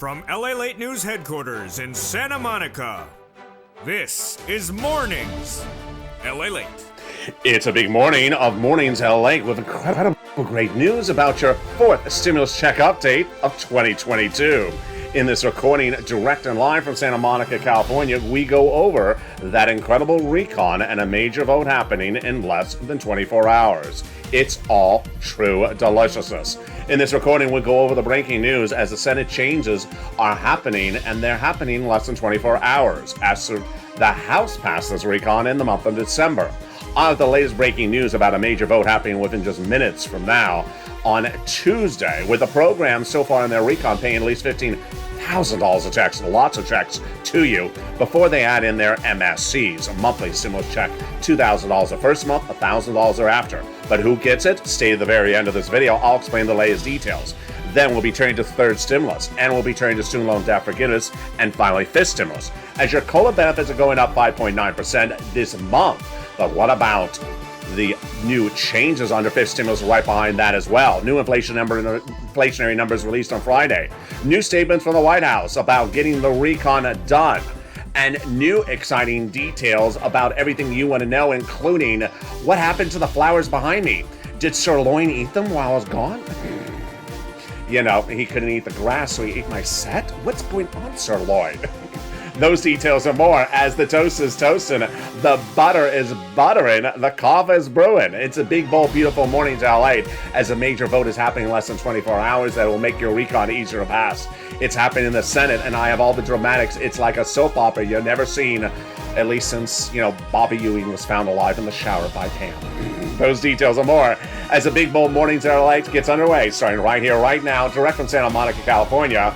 From LALATE News Headquarters in Santa Monica, this is Mornings LALATE. It's a big morning of Mornings LALATE with incredible great news about your fourth stimulus check update of 2022. In this recording, direct and live from Santa Monica, California, we go over that incredible recon and a major vote happening in less than 24 hours. It's all true deliciousness. In this recording, we'll go over the breaking news as the Senate changes are happening, and they're happening in less than 24 hours after the House passed this recon in the month of December. I have the latest breaking news about a major vote happening within just minutes from now on Tuesday, with the program so far in their recon paying at least $15,000 of checks, lots of checks to you, before they add in their MSCs, a monthly stimulus check, $2,000 the first month, $1,000 thereafter. But who gets it? Stay to the very end of this video. I'll explain the latest details. Then we'll be turning to third stimulus, and we'll be turning to student loan debt forgiveness, and finally fifth stimulus, as your COLA benefits are going up 5.9% this month. But what about the new changes under fifth stimulus right behind that as well? New inflationary numbers released on Friday. New statements from the White House about getting the recon done. And new exciting details about everything you want to know, including what happened to the flowers behind me. Did Sirloin eat them while I was gone? You know, he couldn't eat the grass, so he ate my set? What's going on, Sirloin? Those details and more as the toast is toasting, the butter is buttering, the coffee is brewing. It's a big, bold, beautiful morning to LA as a major vote is happening in less than 24 hours that will make your recon easier to pass. It's happening in the Senate, and I have all the dramatics. It's like a soap opera you've never seen, at least since, Bobby Ewing was found alive in the shower by Pam. Those details and more as a big, bold Mornings LA gets underway, starting right here, right now, direct from Santa Monica, California,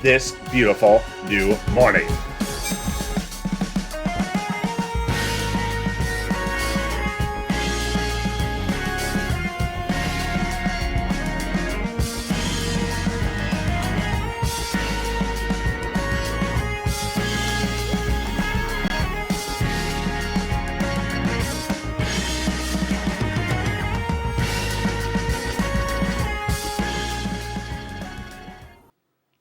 this beautiful new morning.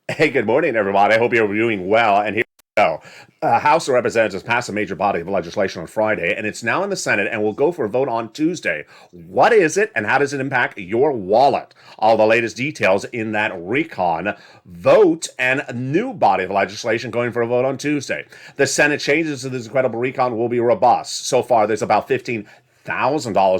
Hey, good morning, everybody. I hope you're doing well. And here we go. House of Representatives passed a major body of legislation on Friday, and it's now in the Senate and will go for a vote on Tuesday. What is it, and how does it impact your wallet? All the latest details in that recon vote and a new body of legislation going for a vote on Tuesday. The Senate changes to this incredible recon will be robust. So far, there's about $15,000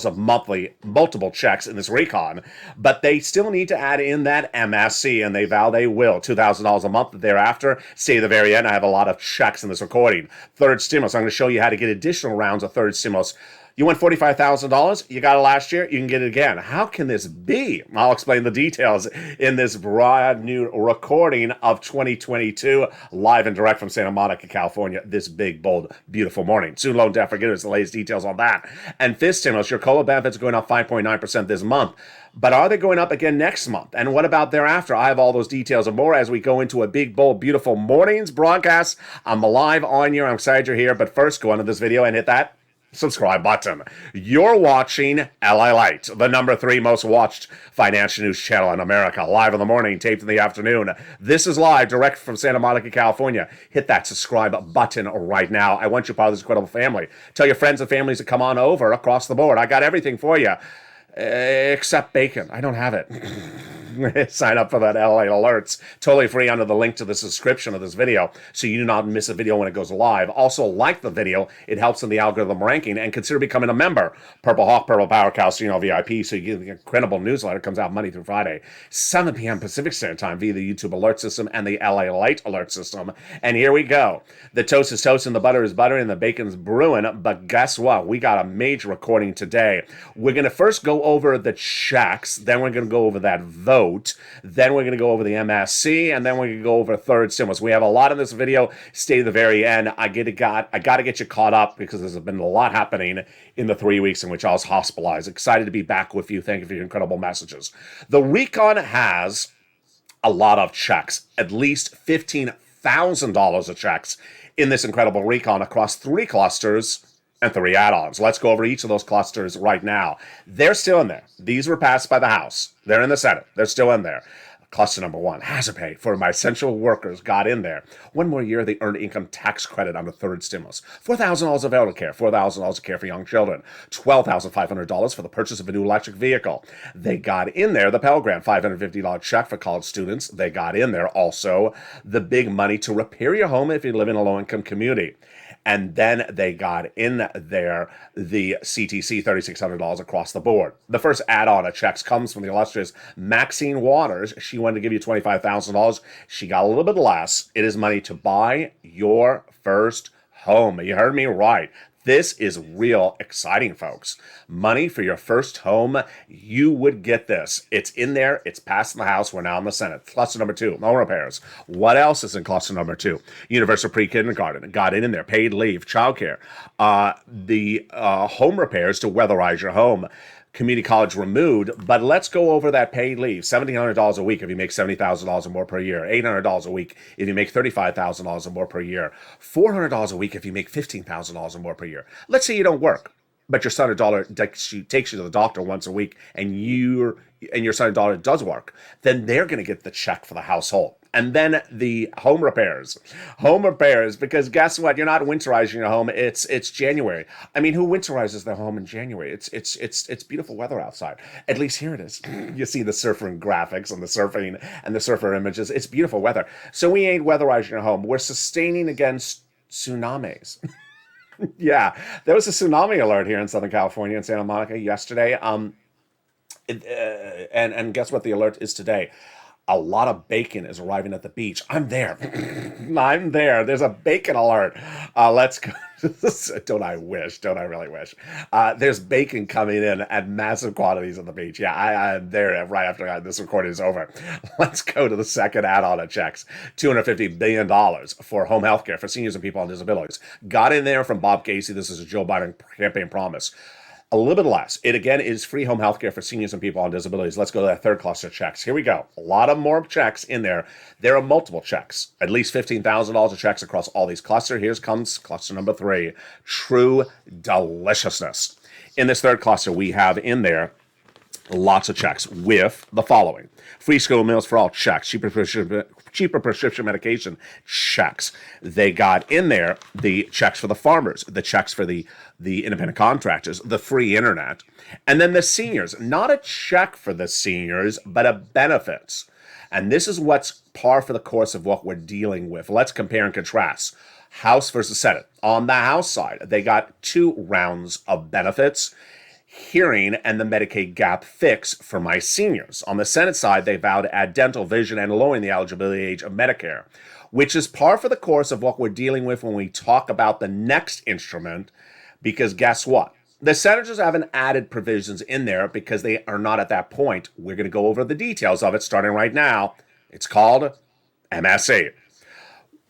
of monthly multiple checks in this recon, but they still need to add in that MSC, and they vow they will. $2,000 a month thereafter. Stay to the very end. I have a lot of checks in this recording. Third stimulus. I'm going to show you how to get additional rounds of third stimulus. You want $45,000? You got it last year? You can get it again. How can this be? I'll explain the details in this brand new recording of 2022, live and direct from Santa Monica, California, this big, bold, beautiful morning. Student loan debt forgiveness, the latest details on that. And fifth stimulus, your COLA benefits are going up 5.9% this month. But are they going up again next month? And what about thereafter? I have all those details and more as we go into a big, bold, beautiful mornings broadcast. I'm live on here. I'm excited you're here. But first, go into this video and hit that subscribe button. You're watching LALATE, the number 3 most watched financial news channel in America. Live in the morning, taped in the afternoon. This is live, direct from Santa Monica, California. Hit that subscribe button right now. I want you part of this incredible family. Tell your friends and families to come on over across the board. I got everything for you, except bacon. I don't have it. Sign up for that LALATE alerts. Totally free under the link to the description of this video, so you do not miss a video when it goes live. Also, like the video. It helps in the algorithm ranking, and consider becoming a member. Purple Hawk, Purple Power Cow, VIP, so you get the incredible newsletter. It comes out Monday through Friday, 7 p.m. Pacific Standard Time via the YouTube alert system and the LALATE alert system. And here we go. The toast is toasting, the butter is buttering, and the bacon's brewing. But guess what? We got a major recording today. We're going to first go over the checks, then we're going to go over that vote. Then we're going to go over the MSC, and then we're going to go over third stimulus. We have a lot in this video. Stay to the very end. I got to get you caught up because there's been a lot happening in the 3 weeks in which I was hospitalized. Excited to be back with you. Thank you for your incredible messages. The recon has a lot of checks, at least $15,000 of checks in this incredible recon across 3 clusters and 3 add-ons. Let's go over each of those clusters right now. They're still in there. These were passed by the House. They're in the Senate. They're still in there. Cluster number one, hazard pay for my essential workers got in there. One more year, they earned income tax credit on the third stimulus. $4,000 of elder care, $4,000 of care for young children, $12,500 for the purchase of a new electric vehicle. They got in there the Pell Grant, $550 check for college students. They got in there also the big money to repair your home if you live in a low-income community. And then they got in there the CTC, $3,600 across the board. The first add-on of checks comes from the illustrious Maxine Waters. She wanted to give you $25,000. She got a little bit less. It is money to buy your first home. You heard me right. This is real exciting, folks. Money for your first home. You would get this. It's in there. It's passed in the House. We're now in the Senate. Cluster number two, home repairs. What else is in cluster number two? Universal pre-kindergarten. Got it in there. Paid leave, childcare. The home repairs to weatherize your home. Community college removed, but let's go over that paid leave. $1,700 a week if you make $70,000 or more per year. $800 a week if you make $35,000 or more per year. $400 a week if you make $15,000 or more per year. Let's say you don't work, but your son or daughter takes you to the doctor once a week, and your son or daughter does work. Then they're going to get the check for the household. And then the home repairs, because guess what? You're not winterizing your home. It's January. I mean, who winterizes their home in January? It's beautiful weather outside. At least here it is. You see the surfing graphics and the surfing and the surfer images. It's beautiful weather. So we ain't weatherizing your home. We're sustaining against tsunamis. Yeah, there was a tsunami alert here in Southern California in Santa Monica yesterday. And guess what the alert is today? A lot of bacon is arriving at the beach. I'm there. I'm there. There's a bacon alert. Let's go. Don't I really wish? There's bacon coming in at massive quantities at the beach. Yeah, I'm there right after this recording is over. Let's go to the second add-on of checks. $250 billion for home health care for seniors and people on disabilities. Got in there from Bob Casey. This is a Joe Biden campaign promise. A little bit less. It again is free home health care for seniors and people on disabilities. Let's go to that third cluster of checks. Here we go. A lot of more checks in there. There are multiple checks. At least $15,000 of checks across all these clusters. Here comes cluster number three. True deliciousness. In this third cluster, we have in there lots of checks with the following. Free school meals for all, checks. Cheaper prescription medication, checks. They got in there the checks for the farmers, the checks for the independent contractors, the free internet, and then the seniors. Not a check for the seniors, but a benefits. And this is what's par for the course of what we're dealing with. Let's compare and contrast. House versus Senate. On the House side, they got 2 rounds of benefits. Hearing and the Medicaid gap fix for my seniors. On the Senate side, they vowed to add dental, vision, and lowering the eligibility age of Medicare, which is par for the course of what we're dealing with when we talk about the next instrument, because guess what? The senators haven't added provisions in there because they are not at that point. We're going to go over the details of it starting right now. It's called MSC.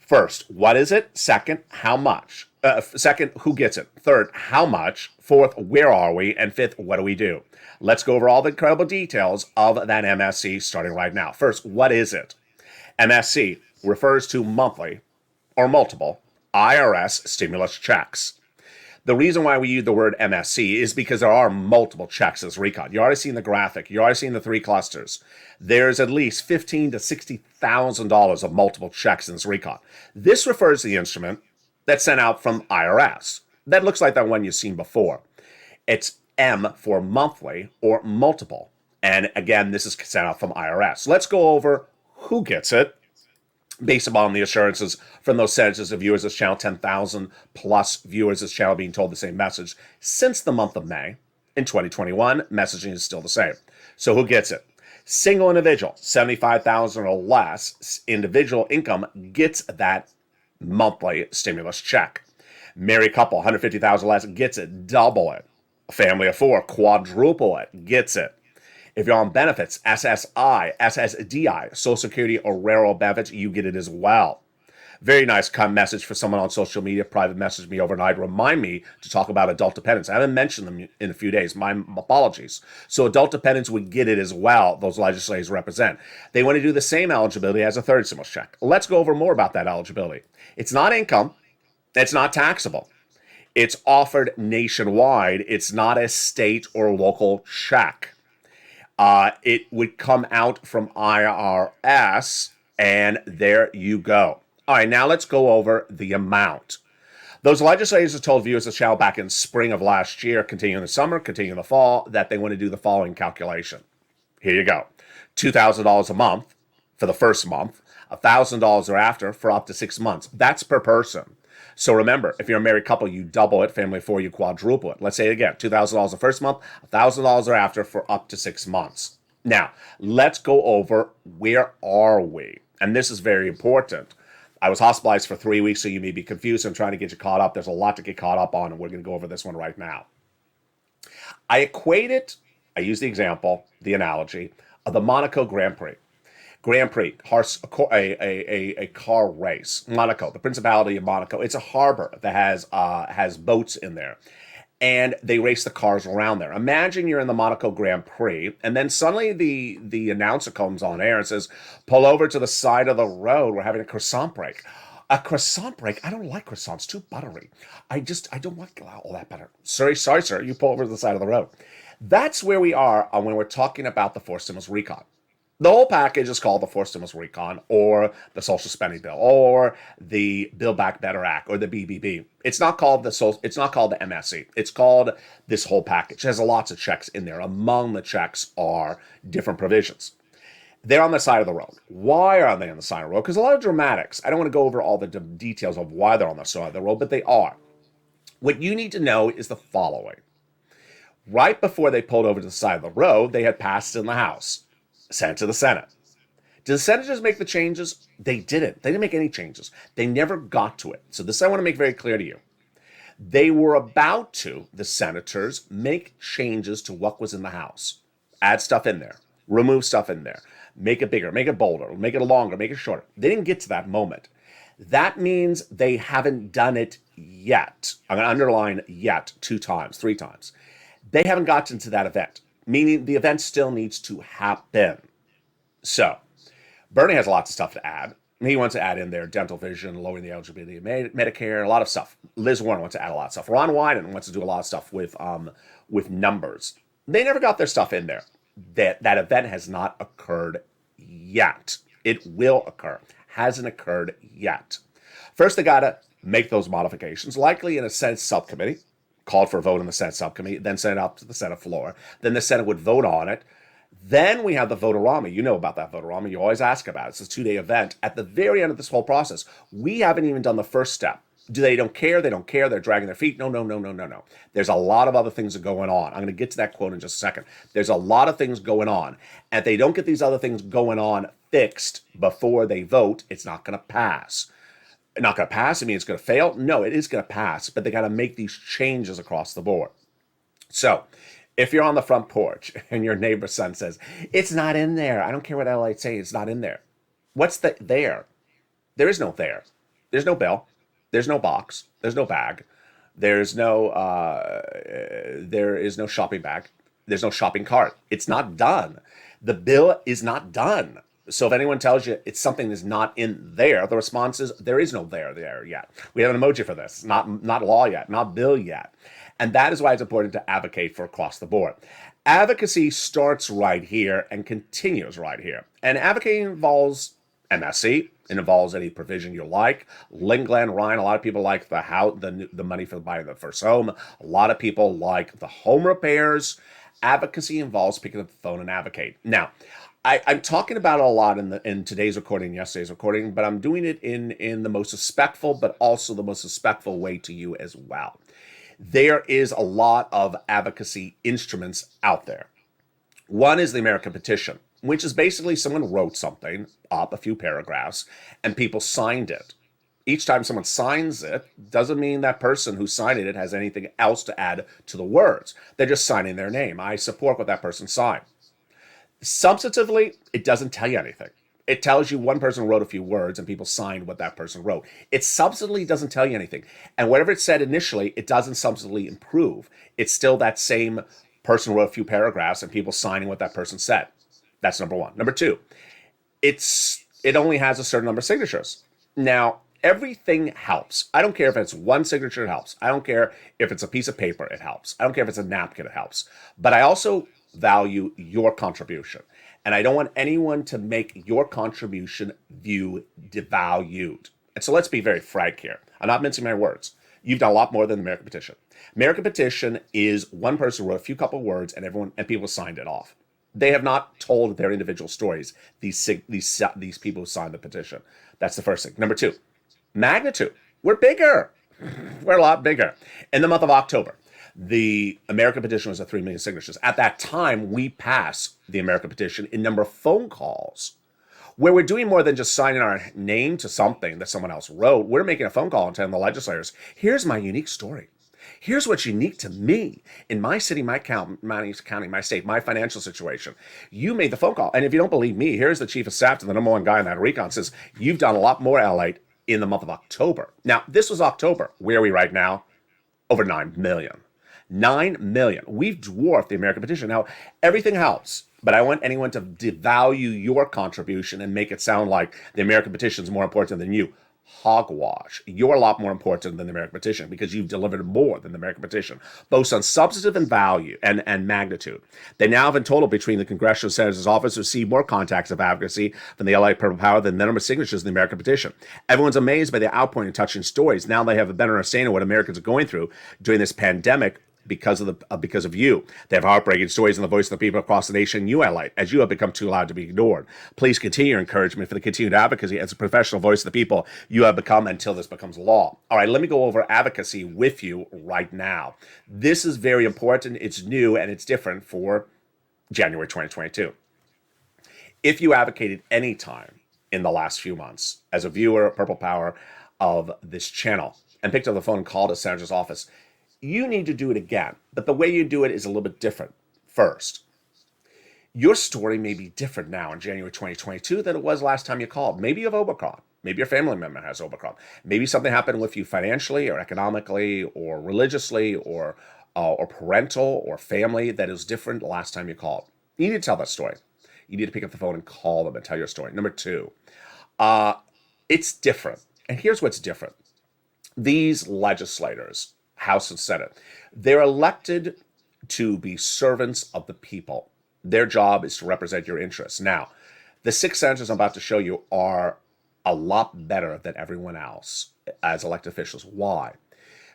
First, what is it? Second, how much? Second, who gets it? Third, how much? Fourth, where are we? And fifth, what do we do? Let's go over all the incredible details of that MSC starting right now. First, what is it? MSC refers to monthly or multiple IRS stimulus checks. The reason why we use the word MSC is because there are multiple checks in this recon. You already seen the graphic. You already seen the 3 clusters. There's at least $15,000 to $60,000 of multiple checks in this recon. This refers to the instrument that's sent out from IRS. That looks like that one you've seen before. It's M for monthly or multiple. And again, this is sent out from IRS. Let's go over who gets it based upon the assurances from those senators of viewers of this channel, 10,000 plus viewers of this channel being told the same message since the month of May. In 2021, messaging is still the same. So who gets it? Single individual, 75,000 or less individual income gets that monthly stimulus check. Married couple, 150,000 less, gets it, double it. A family of 4, quadruple it, gets it. If you're on benefits, SSI, SSDI, Social Security or rural benefits, you get it as well. Very nice message for someone on social media, private message me overnight, remind me to talk about adult dependents. I haven't mentioned them in a few days. My apologies. So adult dependents would get it as well, those legislators represent. They want to do the same eligibility as a third stimulus check. Let's go over more about that eligibility. It's not income. It's not taxable. It's offered nationwide. It's not a state or local check. It would come out from IRS, and there you go. All right, now let's go over the amount. Those legislators have told viewers of the channel back in spring of last year, continue in the summer, continue in the fall, that they want to do the following calculation. Here you go. $2,000 a month for the first month, $1,000 thereafter for up to 6 months. That's per person. So remember, if you're a married couple, you double it. Family of 4, you quadruple it. Let's say it again. $2,000 the first month, $1,000 thereafter for up to 6 months. Now, let's go over where are we? And this is very important. I was hospitalized for 3 weeks, so you may be confused. I'm trying to get you caught up. There's a lot to get caught up on, and we're going to go over this one right now. I use the example, the analogy, of the Monaco Grand Prix. Grand Prix, a car race. Monaco, the Principality of Monaco. It's a harbor that has boats in there. And they race the cars around there. Imagine you're in the Monaco Grand Prix, and then suddenly the announcer comes on air and says, pull over to the side of the road. We're having a croissant break. A croissant break? I don't like croissants. Too buttery. I don't like all that butter. Sorry, sir. You pull over to the side of the road. That's where we are when we're talking about the forced stimulus recon. The whole package is called the forced stimulus recon, or the social spending bill, or the Build Back Better Act, or the BBB. It's not called the MSC. It's called this whole package. It has lots of checks in there. Among the checks are different provisions. They're on the side of the road. Why are they on the side of the road? Because a lot of dramatics. I don't want to go over all the details of why they're on the side of the road, but they are. What you need to know is the following. Right before they pulled over to the side of the road, they had passed in the House. Sent to the Senate. Did the senators make the changes? They didn't. They didn't make any changes. They never got to it. So this I want to make very clear to you. They were about to, the senators, make changes to what was in the House. Add stuff in there. Remove stuff in there. Make it bigger. Make it bolder. Make it longer. Make it shorter. They didn't get to that moment. That means they haven't done it yet. I'm going to underline yet 2 times, 3 times. They haven't gotten to that event. Meaning the event still needs to happen. So, Bernie has lots of stuff to add. He wants to add in there dental vision, lowering the eligibility of Medicare, a lot of stuff. Liz Warren wants to add a lot of stuff. Ron Wyden wants to do a lot of stuff with numbers. They never got their stuff in there. That event has not occurred yet. It will occur. Hasn't occurred yet. First, they got to make those modifications, likely in a Senate subcommittee. Called for a vote in the Senate subcommittee, then sent it up to the Senate floor. Then the Senate would vote on it. Then we have the vote-a-rama. You know about that vote-a-rama. You always ask about it. It's a 2-day event. At the very end of this whole process, we haven't even done the first step. They don't care. They don't care. They're dragging their feet. No. There's a lot of other things that are going on. I'm going to get to that quote in just a second. There's a lot of things going on. And if they don't get these other things going on fixed before they vote, it's not going to pass. Not going to pass? I mean, it's going to fail? No, it is going to pass, but they got to make these changes across the board. So, if you're on the front porch and your neighbor's son says, it's not in there. I don't care what LALATE say, it's not in there. What's the there? There is no there. There's no bill. There's no box. There's no bag. There is no shopping bag. There's no shopping cart. It's not done. The bill is not done. So if anyone tells you it's something that's not in there, the response is there is no there yet. We have an emoji for this. Not law yet, not bill yet. And that is why it's important to advocate for across the board. Advocacy starts right here and continues right here. And advocating involves MSC. It involves any provision you like. Lindgren, Ryan, a lot of people like the money for buying the first home. A lot of people like the home repairs. Advocacy involves picking up the phone and advocate. Now, I'm talking about it a lot in today's recording, yesterday's recording, but I'm doing it in the most respectful, but also the most respectful way to you as well. There is a lot of advocacy instruments out there. One is the American Petition, which is basically someone wrote something up, a few paragraphs, and people signed it. Each time someone signs it, doesn't mean that person who signed it has anything else to add to the words. They're just signing their name. I support what that person signed. Substantively, it doesn't tell you anything. It tells you one person wrote a few words and people signed what that person wrote. It substantively doesn't tell you anything. And whatever it said initially, it doesn't substantively improve. It's still that same person wrote a few paragraphs and people signing what that person said. That's number one. Number two, it only has a certain number of signatures. Now, everything helps. I don't care if it's one signature, it helps. I don't care if it's a piece of paper, it helps. I don't care if it's a napkin, it helps. But I also value your contribution. And I don't want anyone to make your contribution view devalued. And so let's be very frank here. I'm not mincing my words. You've done a lot more than the American Petition. American Petition is one person wrote a few couple words and people signed it off. They have not told their individual stories, these people who signed the petition. That's the first thing. Number two, magnitude. We're bigger. We're a lot bigger. In the month of October, the American Petition was at 3 million signatures. At that time, we passed the American Petition in number of phone calls, where we're doing more than just signing our name to something that someone else wrote. We're making a phone call and telling the legislators, here's my unique story. Here's what's unique to me in my city, my county, my state, my financial situation. You made the phone call. And if you don't believe me, here's the chief of staff to the number one guy in that recon says, you've done a lot more, LALATE, in the month of October. Now, this was October. Where are we right now? Over 9 million. 9 million. We've dwarfed the American Petition. Now, everything helps, but I want anyone to devalue your contribution and make it sound like the American Petition is more important than you. Hogwash. You're a lot more important than the American Petition because you've delivered more than the American Petition, both on substantive and value and magnitude. They now have in total between the Congressional Senator's office received more contacts of advocacy from the LA Purple Power than the number of signatures in the American Petition. Everyone's amazed by the outpouring and touching stories. Now they have a better understanding of what Americans are going through during this pandemic because of you. They have heartbreaking stories in the voice of the people across the nation you highlight, as you have become too loud to be ignored. Please continue your encouragement for the continued advocacy as a professional voice of the people you have become until this becomes law. All right, let me go over advocacy with you right now. This is very important. It's new and it's different for January 2022. If you advocated any time in the last few months as a viewer, Purple Power, of this channel and picked up the phone and called a senator's office, you need to do it again, but the way you do it is a little bit different. First, your story may be different now in January 2022 than it was last time you called. Maybe you have Omicron. Maybe your family member has Omicron. Maybe something happened with you financially or economically or religiously or parental or family that is different last time you called. You need to tell that story. You need to pick up the phone and call them and tell your story. Number two, it's different. And here's what's different. These legislators, House and Senate, they're elected to be servants of the people. Their job is to represent your interests. Now, the 6 senators I'm about to show you are a lot better than everyone else as elected officials. Why?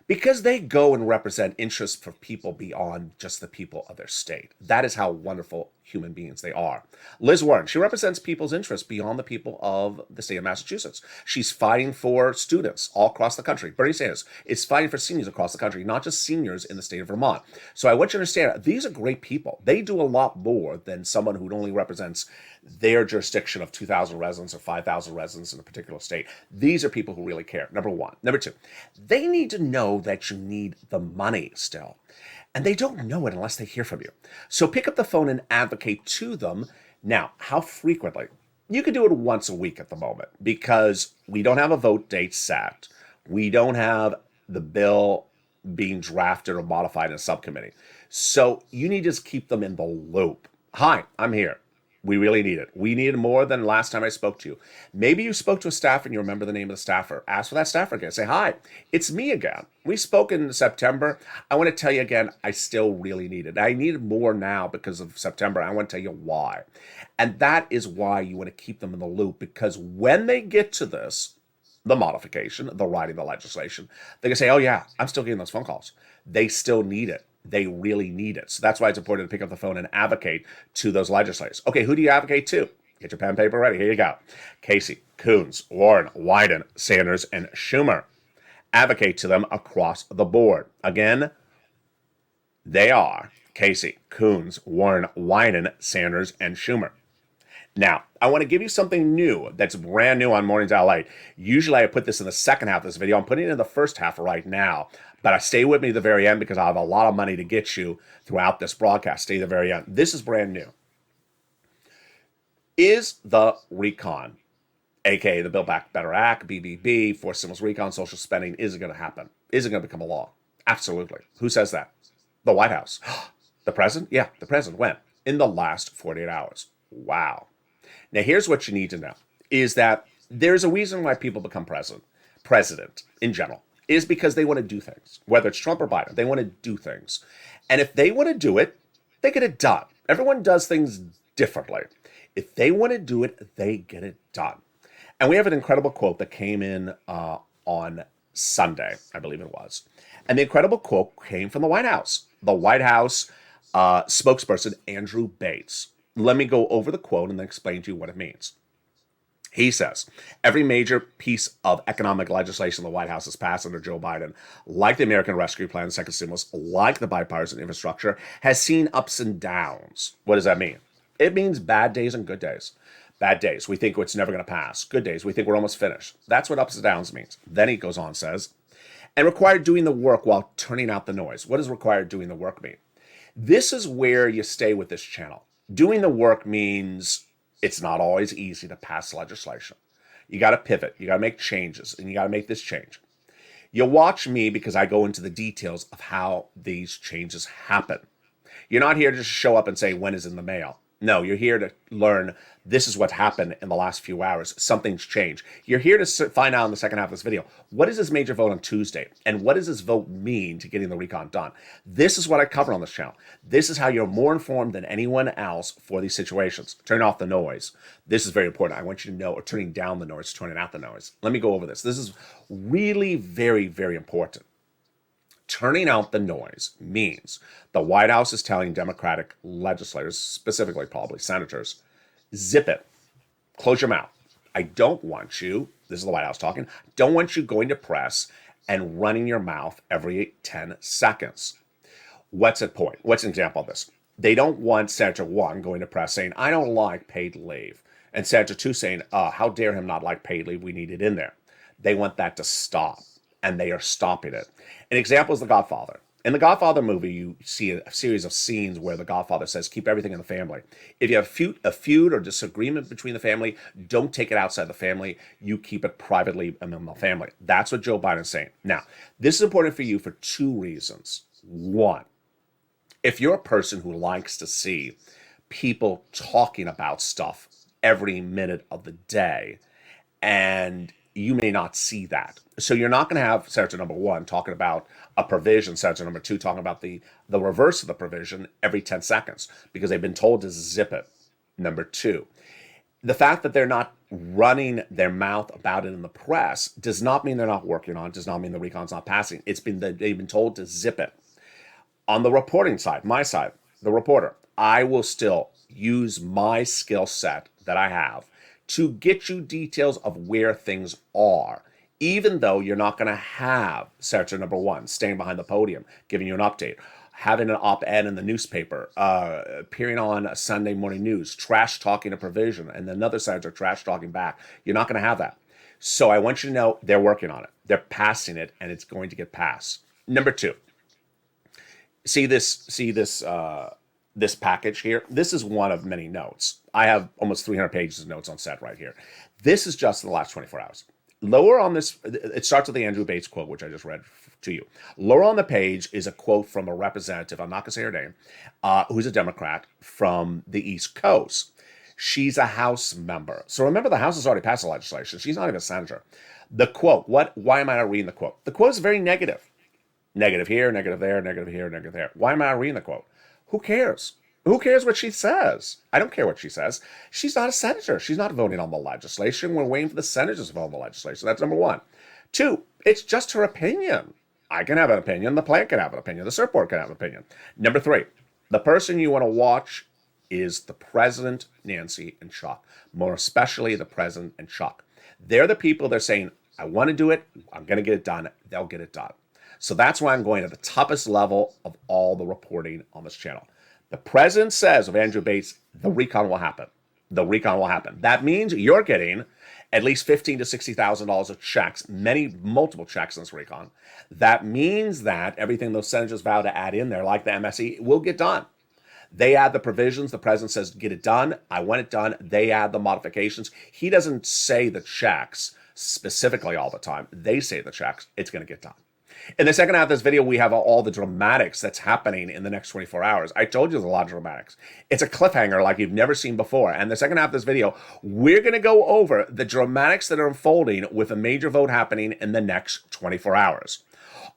Because they go and represent interests for people beyond just the people of their state. That is how wonderful human beings they are. Liz Warren, she represents people's interests beyond the people of the state of Massachusetts. She's fighting for students all across the country. Bernie Sanders is fighting for seniors across the country, not just seniors in the state of Vermont. So I want you to understand, these are great people. They do a lot more than someone who only represents their jurisdiction of 2,000 residents or 5,000 residents in a particular state. These are people who really care, number one. Number two, they need to know that you need the money still. And they don't know it unless they hear from you. So pick up the phone and advocate to them. Now, how frequently? You can do it once a week at the moment because we don't have a vote date set. We don't have the bill being drafted or modified in a subcommittee. So you need to just keep them in the loop. Hi, I'm here. We really need it. We need it more than last time I spoke to you. Maybe you spoke to a staffer and you remember the name of the staffer. Ask for that staffer again. Say, hi, it's me again. We spoke in September. I want to tell you again, I still really need it. I need it more now because of September. I want to tell you why. And that is why you want to keep them in the loop, because when they get to this, the modification, the writing, the legislation, they can say, oh yeah, I'm still getting those phone calls. They still need it. They really need it. So that's why it's important to pick up the phone and advocate to those legislators. Okay, who do you advocate to? Get your pen and paper ready. Here you go. Casey, Coons, Warren, Wyden, Sanders, and Schumer. Advocate to them across the board. Again, they are Casey, Coons, Warren, Wyden, Sanders, and Schumer. Now, I want to give you something new that's brand new on Mornings LA. Usually I put this in the second half of this video. I'm putting it in the first half right now. But stay with me to the very end because I have a lot of money to get you throughout this broadcast. Stay to the very end. This is brand new. Is the recon, aka the Build Back Better Act, BBB, forced stimulus recon, social spending, is it going to happen? Is it going to become a law? Absolutely. Who says that? The White House. The president? Yeah, the president. When? In the last 48 hours. Wow. Now, here's what you need to know, is that there's a reason why people become president in general, is because they want to do things. Whether it's Trump or Biden, they want to do things. And if they want to do it, they get it done. Everyone does things differently. If they want to do it, they get it done. And we have an incredible quote that came in on Sunday, I believe it was. And the incredible quote came from the White House. The White House spokesperson, Andrew Bates. Let me go over the quote and then explain to you what it means. He says, every major piece of economic legislation the White House has passed under Joe Biden, like the American Rescue Plan, the second stimulus, like the bipartisan infrastructure, has seen ups and downs. What does that mean? It means bad days and good days. Bad days, we think it's never going to pass. Good days, we think we're almost finished. That's what ups and downs means. Then he goes on, says, and required doing the work while turning out the noise. What does required doing the work mean? This is where you stay with this channel. Doing the work means it's not always easy to pass legislation. You got to pivot. You got to make changes, and you got to make this change. You'll watch me because I go into the details of how these changes happen. You're not here to just show up and say, when is in the mail? No, you're here to learn this is what happened in the last few hours. Something's changed. You're here to find out in the second half of this video, what is this major vote on Tuesday? And what does this vote mean to getting the recon done? This is what I cover on this channel. This is how you're more informed than anyone else for these situations. Turn off the noise. This is very important. I want you to know, or turning down the noise, turning out the noise. Let me go over this. This is really very, very important. Turning out the noise means the White House is telling Democratic legislators, specifically probably senators, zip it, close your mouth. I don't want you, this is the White House talking, don't want you going to press and running your mouth every 10 seconds. What's at point? What's an example of this? They don't want Senator 1 going to press saying, I don't like paid leave. And Senator 2 saying, how dare him not like paid leave, we need it in there. They want that to stop. And they are stopping it. An example is The Godfather. In The Godfather movie, you see a series of scenes where The Godfather says, keep everything in the family. If you have a feud or disagreement between the family, don't take it outside the family. You keep it privately among the family. That's what Joe Biden's saying. Now, this is important for you for two reasons. One, if you're a person who likes to see people talking about stuff every minute of the day, and you may not see that. So you're not going to have Senator number 1 talking about a provision, Senator number 2 talking about the reverse of the provision every 10 seconds because they've been told to zip it. Number 2, the fact that they're not running their mouth about it in the press does not mean they're not working on it, does not mean the recon's not passing. It's been that they've been told to zip it. On the reporting side, my side, the reporter, I will still use my skill set that I have to get you details of where things are, even though you're not going to have Senator number 1 staying behind the podium, giving you an update, having an op-ed in the newspaper, appearing on a Sunday morning news, trash talking a provision, and another senator trash talking back. You're not going to have that. So I want you to know they're working on it. They're passing it, and it's going to get passed. Number 2, see this package here. This is one of many notes. I have almost 300 pages of notes on set right here. This is just in the last 24 hours. Lower on this, it starts with the Andrew Bates quote, which I just read to you. Lower on the page is a quote from a representative, I'm not going to say her name, who's a Democrat from the East Coast. She's a House member. So remember, the House has already passed the legislation. She's not even a senator. The quote, why am I not reading the quote? The quote is very negative. Negative here, negative there, negative here, negative there. Why am I not reading the quote? Who cares? Who cares what she says? I don't care what she says. She's not a senator. She's not voting on the legislation. We're waiting for the senators to vote on the legislation. That's number 1. 2, it's just her opinion. I can have an opinion. The plant can have an opinion. The CERT board can have an opinion. Number 3, the person you want to watch is the president, Nancy, and Chuck. More especially the president and Chuck. They're the people that are saying, I want to do it. I'm going to get it done. They'll get it done. So that's why I'm going to the toughest level of all the reporting on this channel. The president says of Andrew Bates, the recon will happen. The recon will happen. That means you're getting at least $15,000 to $60,000 of checks, multiple checks in this recon. That means that everything those senators vow to add in there, like the MSE, will get done. They add the provisions. The president says, get it done. I want it done. They add the modifications. He doesn't say the checks specifically all the time. They say the checks. It's going to get done. In the second half of this video, we have all the dramatics that's happening in the next 24 hours. I told you there's a lot of dramatics. It's a cliffhanger like you've never seen before. And the second half of this video, we're going to go over the dramatics that are unfolding with a major vote happening in the next 24 hours.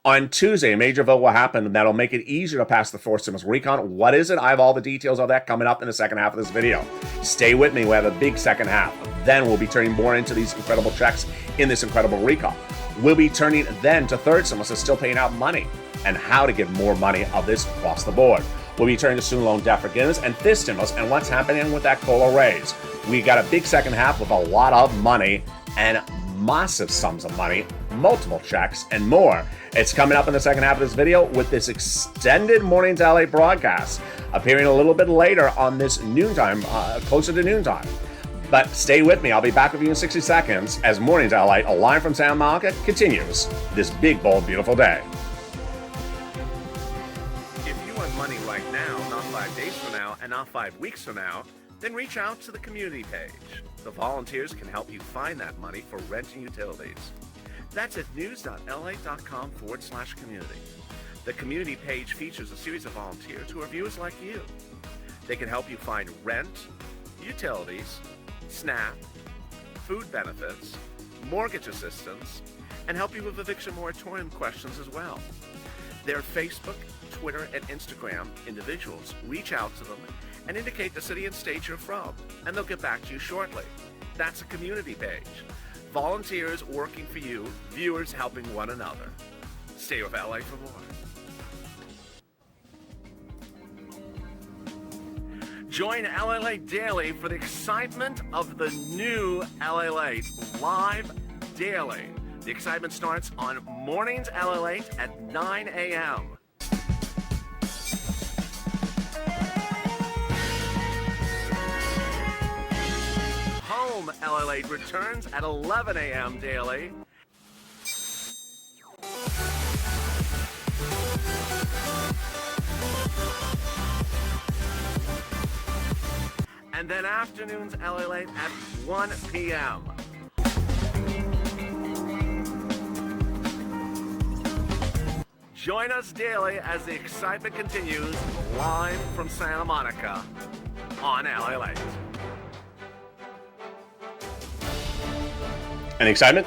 On Tuesday, a major vote will happen that'll make it easier to pass the fourth stimulus recon. What is it? I have all the details of that coming up in the second half of this video. Stay with me. We have a big second half. Then we'll be turning more into these incredible checks in this incredible recon. We'll be turning then to third stimulus that's still paying out money and how to get more money of this across the board. We'll be turning to student loan debt forgiveness and fifth stimulus and what's happening with that COLA raise. We got a big second half with a lot of money and massive sums of money, multiple checks, and more. It's coming up in the second half of this video with this extended Mornings LA broadcast appearing a little bit later on this noontime, closer to noontime. But stay with me. I'll be back with you in 60 seconds as Mornings LA, live from Santa Monica, continues this big, bold, beautiful day. If you want money right now, not 5 days from now, and not 5 weeks from now, then reach out to the community page. The volunteers can help you find that money for rent and utilities. That's at news.la.com/community. The community page features a series of volunteers who are viewers like you. They can help you find rent, utilities, SNAP, food benefits, mortgage assistance, and help you with eviction moratorium questions as well. Their Facebook, Twitter, and Instagram individuals reach out to them and indicate the city and state you're from, and they'll get back to you shortly. That's a community page. Volunteers working for you, viewers helping one another. Stay with LA for more. Join LALATE Daily for the excitement of the new LALATE live daily. The excitement starts on Mornings LALATE at 9 a.m. Home LALATE returns at 11 a.m. daily. And then afternoons LALATE at 1 p.m. Join us daily as the excitement continues live from Santa Monica on LALATE. And excitement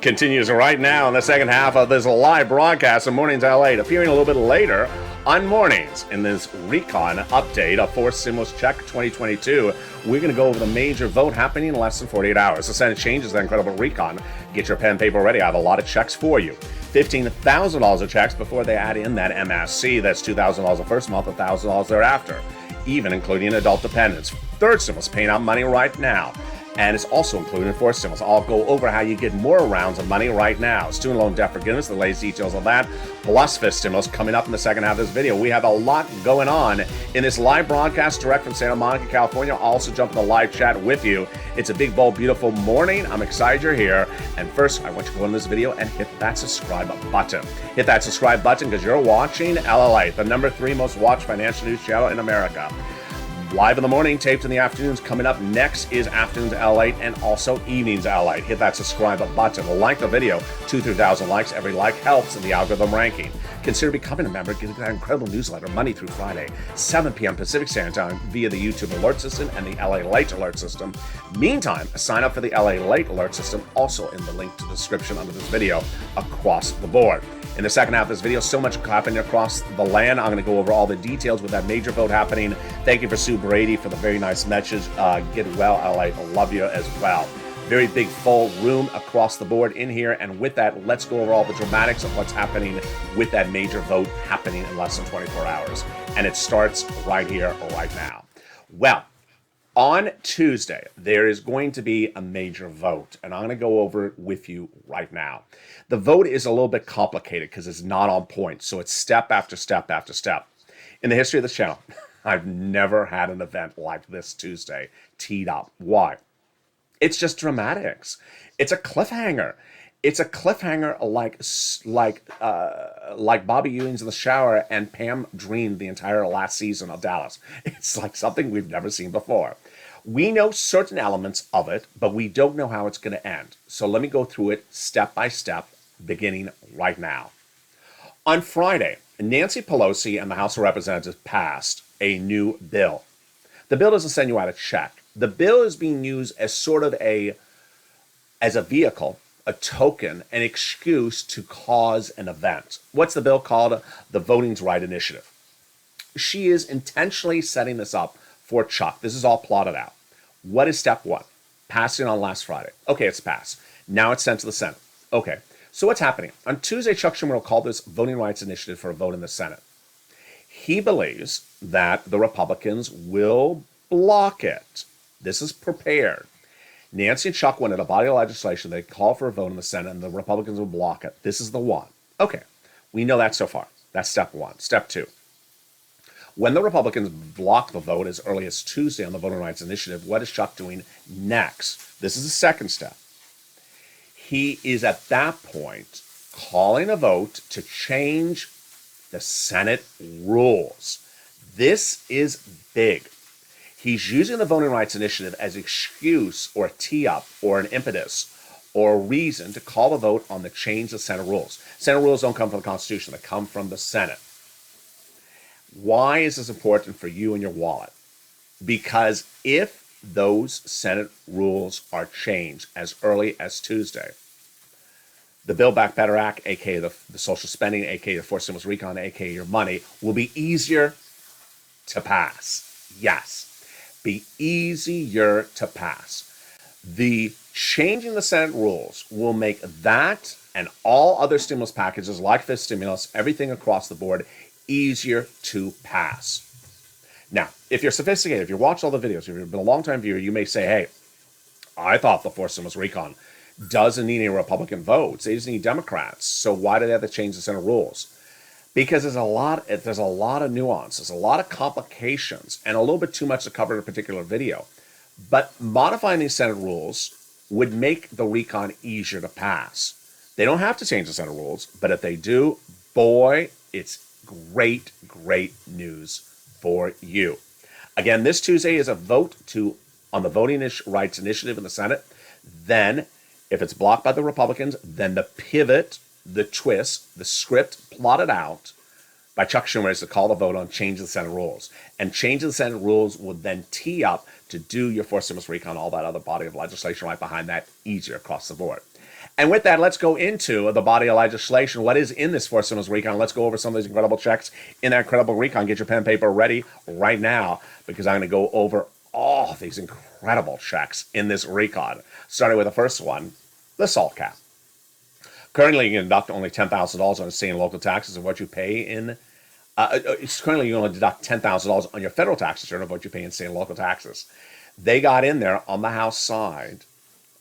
continues right now in the second half of this live broadcast of Mornings LA, appearing a little bit later on Mornings in this recon update of fourth stimulus check 2022. We're going to go over the major vote happening in less than 48 hours. The Senate changes that incredible recon. Get your pen and paper ready. I have a lot of checks for you. $15,000 of checks before they add in that MSC. That's $2,000 the first month, $1,000 thereafter, even including adult dependents. Third stimulus paying out money right now. And it's also included in fourth stimulus. I'll go over how you get more rounds of money right now. Student loan debt forgiveness, the latest details of that, plus fifth stimulus coming up in the second half of this video. We have a lot going on in this live broadcast direct from Santa Monica, California. I'll also jump in the live chat with you. It's a big, bold, beautiful morning. I'm excited you're here. And first, I want you to go in this video and hit that subscribe button. Hit that subscribe button because you're watching LALATE, the #3 most watched financial news channel in America. Live in the morning, taped in the afternoons. Coming up next is Afternoons LALATE and also Evenings LALATE. Hit that subscribe button. Like the video. 2,000 to 3,000 likes. Every like helps in the algorithm ranking. Consider becoming a member. Get that incredible newsletter Monday through Friday, 7 p.m. Pacific Standard Time via the YouTube alert system and the LALATE alert system. Meantime, sign up for the LALATE alert system also in the link to the description under this video across the board. In the second half of this video, so much happening across the land. I'm going to go over all the details with that major vote happening. Thank you for Sue Brady for the very nice message. Get well, LA. I love you as well. Very big full room across the board in here. And with that, let's go over all the dramatics of what's happening with that major vote happening in less than 24 hours. And it starts right here, right now. Well, on Tuesday, there is going to be a major vote, and I'm going to go over it with you right now. The vote is a little bit complicated because it's not on point, so it's step after step after step. In the history of this channel, I've never had an event like this Tuesday teed up. Why? It's just dramatics. It's a cliffhanger. It's a cliffhanger like Bobby Ewing's in the shower and Pam dreamed the entire last season of Dallas. It's like something we've never seen before. We know certain elements of it, but we don't know how it's going to end. So let me go through it step by step, beginning right now. On Friday, Nancy Pelosi and the House of Representatives passed a new bill. The bill doesn't send you out a check. The bill is being used as sort of as a vehicle a token, an excuse to cause an event. What's the bill called? The Voting's Right Initiative. She is intentionally setting this up for Chuck. This is all plotted out. What is step one? Passing on last Friday. Okay, it's passed. Now it's sent to the Senate. Okay, so what's happening? On Tuesday, Chuck Schumer will call this Voting Rights Initiative for a vote in the Senate. He believes that the Republicans will block it. This is prepared. Nancy and Chuck wanted a body of legislation. They call for a vote in the Senate, and the Republicans will block it. This is the one. Okay, we know that so far. That's step one. Step two. When the Republicans block the vote as early as Tuesday on the Voting Rights Initiative, what is Chuck doing next? This is the second step. He is at that point calling a vote to change the Senate rules. This is big. He's using the Voting Rights Initiative as an excuse or a tee-up or an impetus or a reason to call a vote on the change of Senate rules. Senate rules don't come from the Constitution. They come from the Senate. Why is this important for you and your wallet? Because if those Senate rules are changed as early as Tuesday, the Build Back Better Act, aka the social spending, aka the forced stimulus recon, aka your money, will be easier to pass. Yes, be easier to pass. The changing the Senate rules will make that and all other stimulus packages like this stimulus, everything across the board, easier to pass. Now, if you're sophisticated, if you watch all the videos, if you've been a long-time viewer, you may say, hey, I thought the forced stimulus recon doesn't need any Republican votes. They just need Democrats. So why do they have to change the Senate rules? Because there's a lot of nuances, a lot of complications, and a little bit too much to cover in a particular video. But modifying these Senate rules would make the recon easier to pass. They don't have to change the Senate rules, but if they do, boy, it's great, great news for you. Again, this Tuesday is a vote on the Voting Rights Initiative in the Senate. Then, if it's blocked by the Republicans, then the pivot, the twist, the script plotted out by Chuck Schumer is to call the vote on change the Senate rules. And change the Senate rules would then tee up to do your forced stimulus recon, all that other body of legislation right behind that, easier across the board. And with that, let's go into the body of legislation. What is in this forced stimulus recon? Let's go over some of these incredible checks in that incredible recon. Get your pen and paper ready right now, because I'm going to go over all these incredible checks in this recon. Starting with the first one, the SALT cap. Currently, you can deduct only $10,000 on state and local taxes of what you pay in. Currently, you only deduct $10,000 on your federal tax return of what you pay in state and local taxes. They got in there on the House side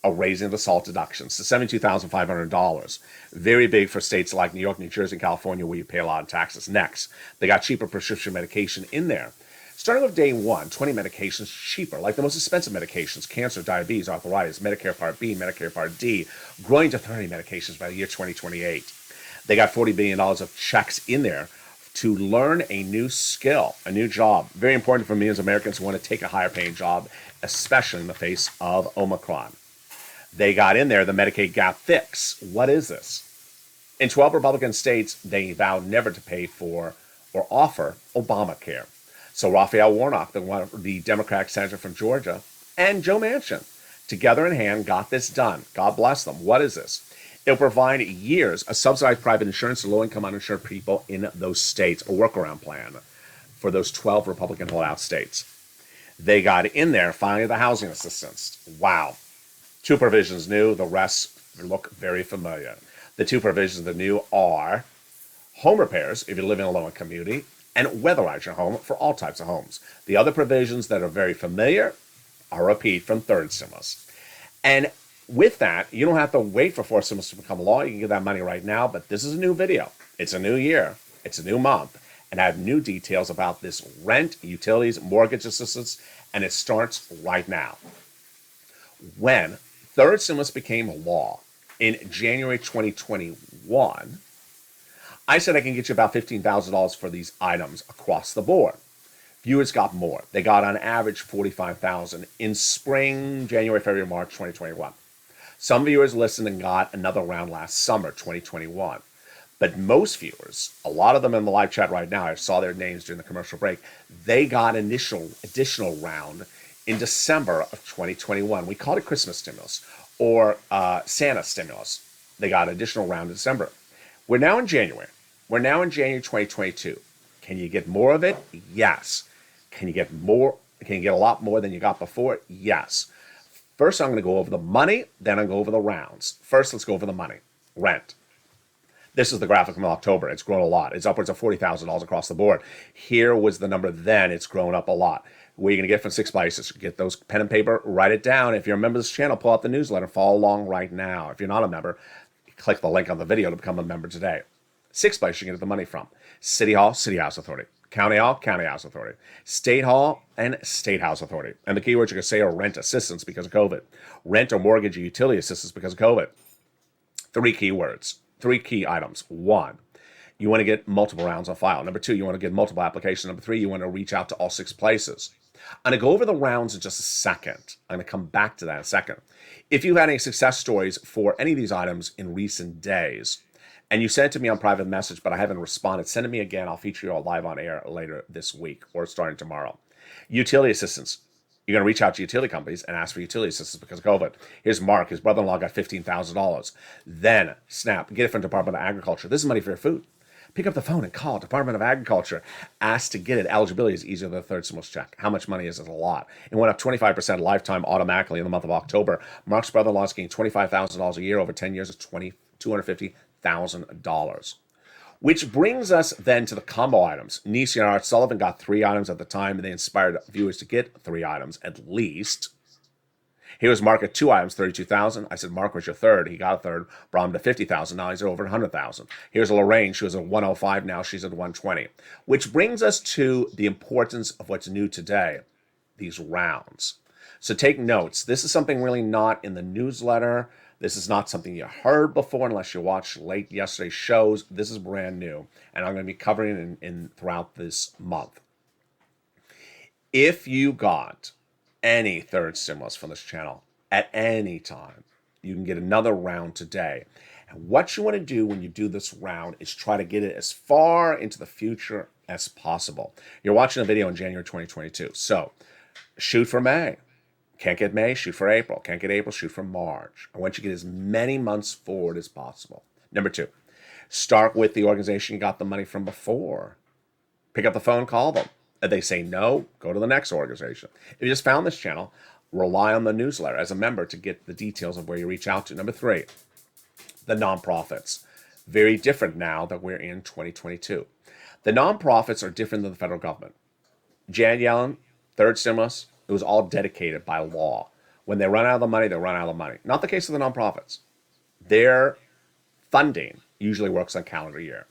a raising the SALT deductions to $72,500. Very big for states like New York, New Jersey, and California, where you pay a lot of taxes. Next, they got cheaper prescription medication in there. Starting with day one, 20 medications cheaper, like the most expensive medications, cancer, diabetes, arthritis, Medicare Part B, Medicare Part D, growing to 30 medications by the year 2028. They got $40 billion of checks in there to learn a new skill, a new job. Very important for me as Americans who want to take a higher paying job, especially in the face of Omicron. They got in there the Medicaid gap fix. What is this? In 12 Republican states, they vowed never to pay for or offer Obamacare. So Raphael Warnock, the Democratic senator from Georgia, and Joe Manchin, together in hand, got this done. God bless them. What is this? It'll provide years of subsidized private insurance to low-income uninsured people in those states, a workaround plan for those 12 Republican holdout states. They got in there, finally, the housing assistance. Wow. 2 provisions new, the rest look very familiar. The 2 provisions that are new are home repairs, if you live in a low-income community, and weatherize your home for all types of homes. The other provisions that are very familiar are a repeat from third stimulus. And with that, you don't have to wait for fourth stimulus to become law. You can get that money right now, but this is a new video. It's a new year. It's a new month. And I have new details about this rent, utilities, mortgage assistance, and it starts right now. When third stimulus became law in January 2021, I said I can get you about $15,000 for these items across the board. Viewers got more. They got on average $45,000 in spring, January, February, March 2021. Some viewers listened and got another round last summer, 2021. But most viewers, a lot of them in the live chat right now, I saw their names during the commercial break, they got additional round in December of 2021. We called it Christmas stimulus, or Santa stimulus. They got an additional round in December. We're now in January. We're now in January 2022. Can you get more of it? Yes. Can you get more? Can you get a lot more than you got before? Yes. First, I'm going to go over the money, then I'll go over the rounds. First, let's go over the money. Rent. This is the graphic from October. It's grown a lot. It's upwards of $40,000 across the board. Here was the number then. It's grown up a lot. What are you going to get from 6 Spices? Get those pen and paper, write it down. If you're a member of this channel, pull out the newsletter, follow along right now. If you're not a member, click the link on the video to become a member today. 6 Spices you can get the money from. City Hall, City House Authority. County Hall, County House Authority. State Hall, and State House Authority. And the keywords you can say are rent assistance because of COVID. Rent or mortgage or utility assistance because of COVID. 3 keywords. 3 key items. 1, you want to get multiple rounds on file. Number 2, you want to get multiple applications. Number 3, you want to reach out to all 6 places. I'm going to go over the rounds in just a second. I'm going to come back to that in a second. If you've had any success stories for any of these items in recent days, and you sent it to me on private message, but I haven't responded, send it me again. I'll feature you all live on air later this week or starting tomorrow. Utility assistance. You're going to reach out to utility companies and ask for utility assistance because of COVID. Here's Mark. His brother-in-law got $15,000. Then, snap, get it from Department of Agriculture. This is money for your food. Pick up the phone and call Department of Agriculture. Ask to get it. Eligibility is easier than the third stimulus check. How much money is it? A lot. It went up 25% lifetime automatically in the month of October. Mark's brother-in-law is getting $25,000 a year over 10 years. It's $250,000. Which brings us then to the combo items. Nisi and Art Sullivan got 3 items at the time, and they inspired viewers to get 3 items at least. Here was Mark at 2 items, $32,000. I said, Mark was your third. He got a third. Brought him to $50,000. Now he's at over $100,000. Here's Lorraine. She was at 105. Now she's at 120. Which brings us to the importance of what's new today, these rounds. So take notes. This is something really not in the newsletter. This is not something you heard before unless you watched late yesterday's shows. This is brand new, and I'm going to be covering it throughout this month. If you got any third stimulus from this channel at any time, you can get another round today. And what you want to do when you do this round is try to get it as far into the future as possible. You're watching a video in January 2022, so shoot for May. Can't get May, shoot for April. Can't get April, shoot for March. I want you to get as many months forward as possible. Number 2, start with the organization you got the money from before. Pick up the phone, call them. If they say no, go to the next organization. If you just found this channel, rely on the newsletter as a member to get the details of where you reach out to. Number 3, the nonprofits. Very different now that we're in 2022. The nonprofits are different than the federal government. Jan Yellen, third stimulus, it was all dedicated by law. When they run out of the money, they run out of the money. Not the case of the nonprofits. Their funding usually works on calendar year.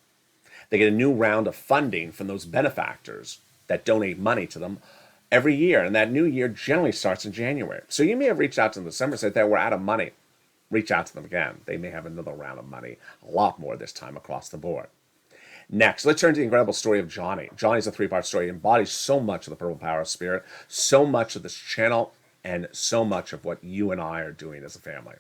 They get a new round of funding from those benefactors that donate money to them every year. And that new year generally starts in January. So you may have reached out to them in December and said that we're out of money. Reach out to them again. They may have another round of money, a lot more this time across the board. Next, let's turn to the incredible story of Johnny. Johnny's a 3-part story. It embodies so much of the Purple Power Spirit, so much of this channel, and so much of what you and I are doing as a family.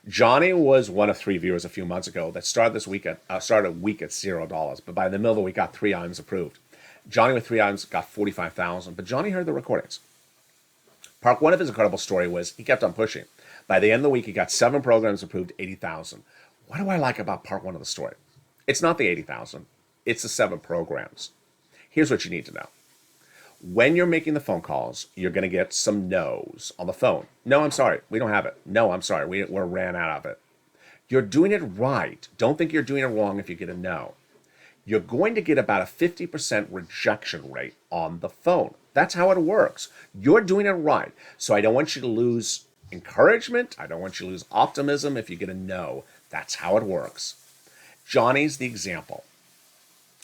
Johnny was one of 3 viewers a few months ago that started a week at $0, but by the middle of the week got 3 items approved. Johnny with 3 items got $45,000, but Johnny heard the recordings. Part 1 of his incredible story was he kept on pushing. By the end of the week, he got 7 programs approved, $80,000. What do I like about part 1 of the story? It's not the $80,000. It's the 7 programs. Here's what you need to know. When you're making the phone calls, you're going to get some no's on the phone. No, I'm sorry. We don't have it. No, I'm sorry. We're ran out of it. You're doing it right. Don't think you're doing it wrong if you get a no. You're going to get about a 50% rejection rate on the phone. That's how it works. You're doing it right. So I don't want you to lose encouragement. I don't want you to lose optimism if you get a no. That's how it works. Johnny's the example.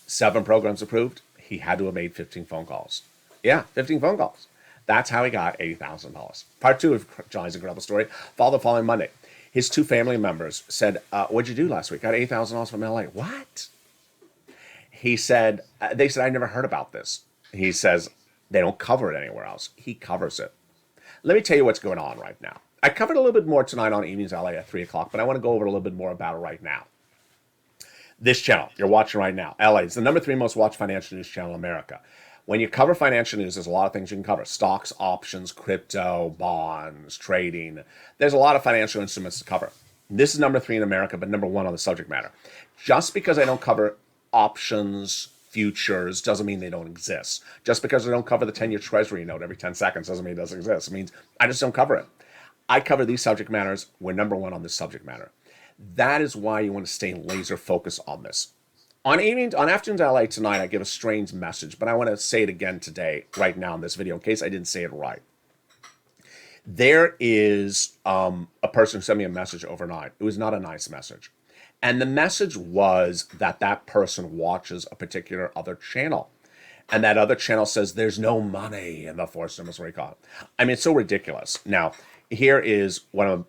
7 programs approved. He had to have made 15 phone calls. Yeah, 15 phone calls. That's how he got $80,000. Part 2 of Johnny's incredible story followed the following Monday. His 2 family members said, what'd you do last week? Got $80,000 from LA. What? He said, they said, I never heard about this. He says, they don't cover it anywhere else. He covers it. Let me tell you what's going on right now. I covered a little bit more tonight on Evenings LA at 3 o'clock, but I want to go over a little bit more about it right now. This channel you're watching right now, LA, is the number 3 most watched financial news channel in America. When you cover financial news, there's a lot of things you can cover: stocks, options, crypto, bonds, trading. There's a lot of financial instruments to cover. This is number 3 in America, but number 1 on the subject matter. Just because I don't cover options, futures, doesn't mean they don't exist. Just because I don't cover the 10-year Treasury note every 10 seconds doesn't mean it doesn't exist. It means I just don't cover it. I cover these subject matters. We're number 1 on this subject matter. That is why you want to stay laser focused on this. On Afternoons LA tonight, I give a strange message, but I want to say it again today, right now in this video, in case I didn't say it right. There is a person who sent me a message overnight. It was not a nice message. And the message was that that person watches a particular other channel. And that other channel says there's no money in the forced stimulus recall. I mean, it's so ridiculous. Now, here's where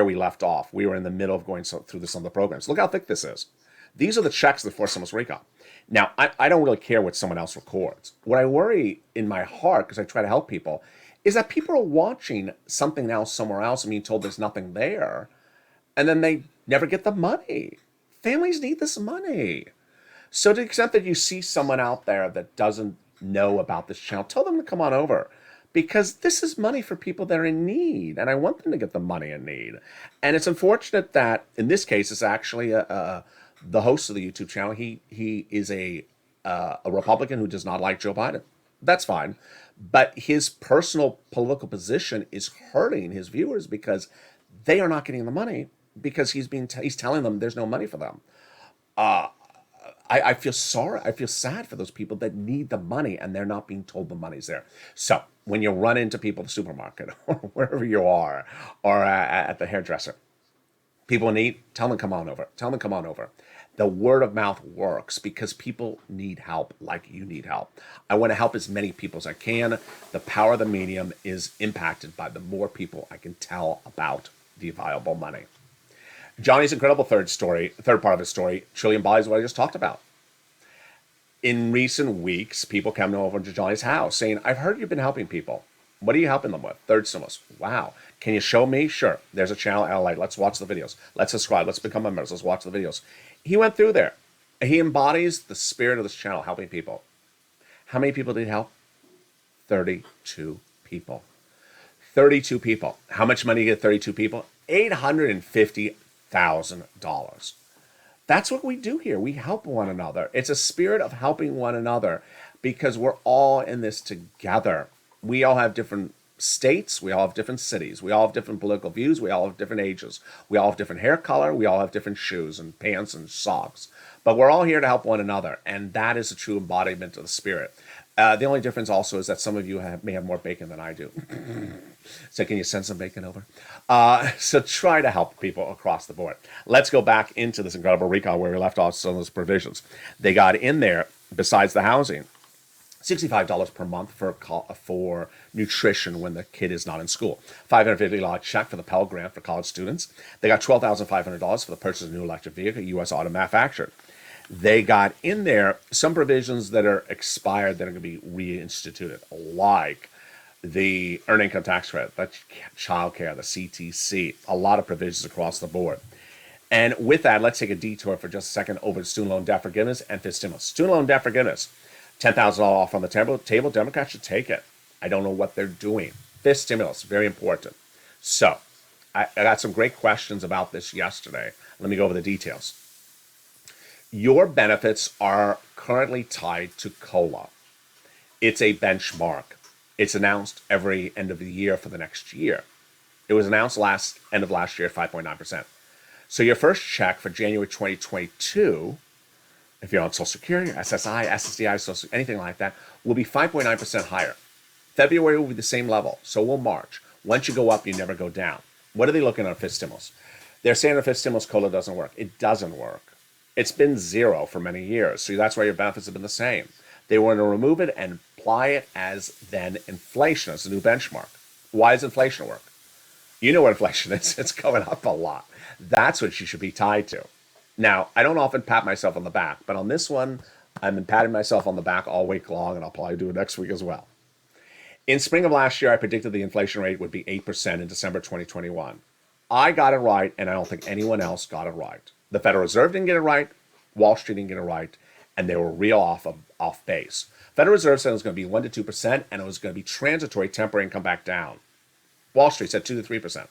we left off. We were in the middle of going through this on the programs. Look how thick this is. These are the checks of the forced stimulus recall. Now, I don't really care what someone else records. What I worry in my heart, because I try to help people, is that people are watching something else somewhere else and being told there's nothing there, and then they never get the money. Families need this money. So to the extent that you see someone out there that doesn't know about this channel, tell them to come on over, because this is money for people that are in need, and I want them to get the money in need. And it's unfortunate that in this case, it's actually the host of the YouTube channel. He is a Republican who does not like Joe Biden. That's fine. But his personal political position is hurting his viewers because they are not getting the money because he's telling them there's no money for them. I feel sorry. I feel sad for those people that need the money and they're not being told the money's there. So when you run into people at the supermarket or wherever you are, or at the hairdresser, people need, tell them come on over. Tell them come on over. The word of mouth works because people need help like you need help. I want to help as many people as I can. The power of the medium is impacted by the more people I can tell about the viable money. Johnny's incredible third part of his story, truly embodies what I just talked about. In recent weeks, people come over to Johnny's house saying, I've heard you've been helping people. What are you helping them with? Third stimulus. Wow. Can you show me? Sure. There's a channel, LALATE. Let's watch the videos. Let's subscribe. Let's become members. Let's watch the videos. He went through there. He embodies the spirit of this channel, helping people. How many people did he help? 32 people. 32 people. How much money you get 32 people? $850,000. That's what we do here. We help one another. It's a spirit of helping one another because we're all in this together. We all have different states. We all have different cities. We all have different political views. We all have different ages. We all have different hair color. We all have different shoes and pants and socks. But we're all here to help one another. And that is a true embodiment of the spirit. The only difference also is that some of you may have more bacon than I do. So can you send some bacon over? So try to help people across the board. Let's go back into this incredible recall where we left off some of those provisions. They got in there, besides the housing, $65 per month for nutrition when the kid is not in school. $550 check for the Pell Grant for college students. They got $12,500 for the purchase of a new electric vehicle, U.S. auto manufactured. They got in there some provisions that are expired that are going to be reinstituted, like the earned income tax credit, the child care, the CTC, a lot of provisions across the board. And with that, let's take a detour for just a second over to student loan debt forgiveness and fifth stimulus. Student loan debt forgiveness, $10,000 off on the table. Democrats should take it. I don't know what they're doing. Fifth stimulus, very important. So I got some great questions about this yesterday. Let me go over the details. Your benefits are currently tied to COLA. It's a benchmark. It's announced every end of the year for the next year. It was announced end of last year at 5.9%. So your first check for January 2022, if you're on Social Security, SSI, SSDI, anything like that, will be 5.9% higher. February will be the same level. So will March. Once you go up, you never go down. What are they looking at fifth stimulus? They're saying the fifth stimulus COLA doesn't work. It doesn't work. It's been zero for many years. So that's why your benefits have been the same. They want to remove it and apply it as then inflation as a new benchmark. Why does inflation work? You know what inflation is. It's going up a lot. That's what you should be tied to. Now, I don't often pat myself on the back, but on this one, I've been patting myself on the back all week long, and I'll probably do it next week as well. In spring of last year, I predicted the inflation rate would be 8% in December 2021. I got it right, and I don't think anyone else got it right. The Federal Reserve didn't get it right, Wall Street didn't get it right, and they were real off base. Federal Reserve said it was going to be 1 to 2%, and it was going to be transitory, temporary, and come back down. Wall Street said 2 to 3%.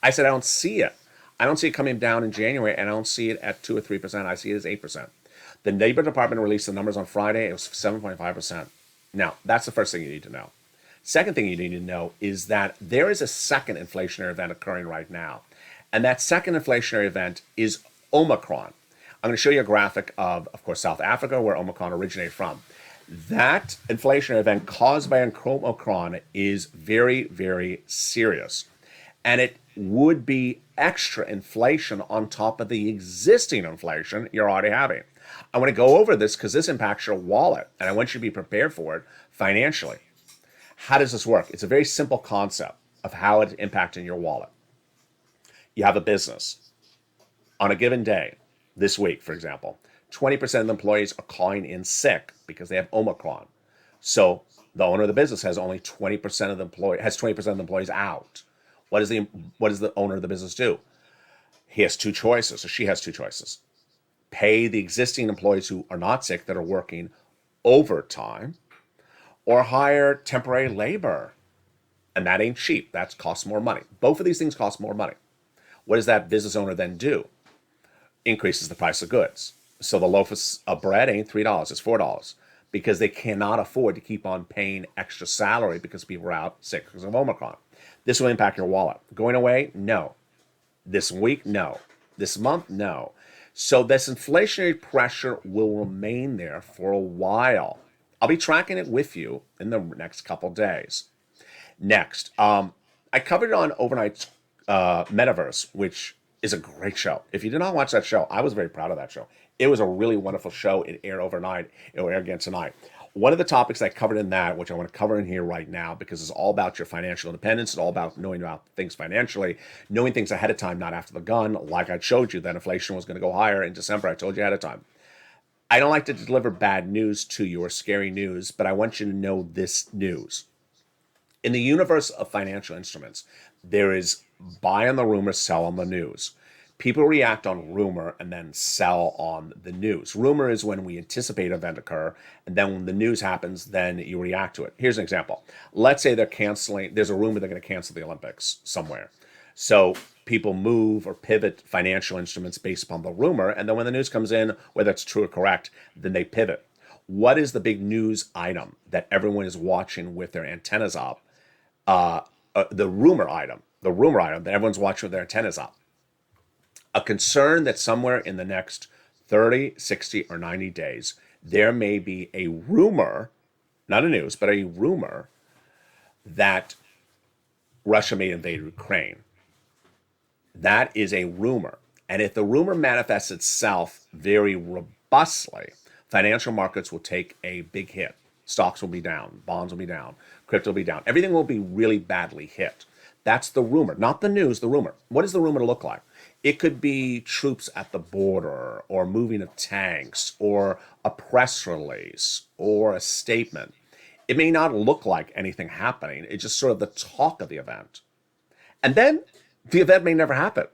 I said I don't see it. I don't see it coming down in January, and I don't see it at 2 or 3%. I see it as 8%. The Labor Department released the numbers on Friday. It was 7.5%. Now, that's the first thing you need to know. Second thing you need to know is that there is a second inflationary event occurring right now. And that second inflationary event is Omicron. I'm going to show you a graphic of course, South Africa, where Omicron originated from. That inflationary event caused by Omicron is very, very serious. And it would be extra inflation on top of the existing inflation you're already having. I want to go over this because this impacts your wallet, and I want you to be prepared for it financially. How does this work? It's a very simple concept of how it's impacting your wallet. You have a business. On a given day, this week, for example, 20% of the employees are calling in sick because they have Omicron. So the owner of the business has only 20% of the employees out. What does the owner of the business do? He has two choices, or she has two choices. Pay the existing employees who are not sick that are working overtime, or hire temporary labor. And that ain't cheap. That costs more money. Both of these things cost more money. What does that business owner then do? Increases the price of goods. So the loaf of bread ain't $3, it's $4, because they cannot afford to keep on paying extra salary because people are out sick because of Omicron. This will impact your wallet. Going away? No. This week? No. This month? No. So this inflationary pressure will remain there for a while. I'll be tracking it with you in the next couple days. Next, I covered it on Overnight Metaverse, which is a great show. If you did not watch that show, I was very proud of that show. It was a really wonderful show. It aired overnight. It will air again tonight. One of the topics I covered in that, which I want to cover in here right now, because it's all about your financial independence. It's all about knowing about things financially, knowing things ahead of time, not after the gun. Like I showed you that inflation was going to go higher in December. I told you ahead of time. I don't like to deliver bad news to you or scary news, but I want you to know this news. In the universe of financial instruments, there is buy on the rumor, sell on the news. People react on rumor and then sell on the news. Rumor is when we anticipate an event occur, and then when the news happens, then you react to it. Here's an example. Let's say there's a rumor they're going to cancel the Olympics somewhere. So people move or pivot financial instruments based upon the rumor, and then when the news comes in, whether it's true or correct, then they pivot. What is the big news item that everyone is watching with their antennas up? The rumor item that everyone's watching with their antennas up. A concern that somewhere in the next 30, 60, or 90 days, there may be a rumor, not a news, but a rumor that Russia may invade Ukraine. That is a rumor. And if the rumor manifests itself very robustly, financial markets will take a big hit. Stocks will be down, bonds will be down, crypto will be down. Everything will be really badly hit. That's the rumor, not the news, the rumor. What does the rumor look like? It could be troops at the border, or moving of tanks, or a press release, or a statement. It may not look like anything happening. It's just sort of the talk of the event. And then the event may never happen.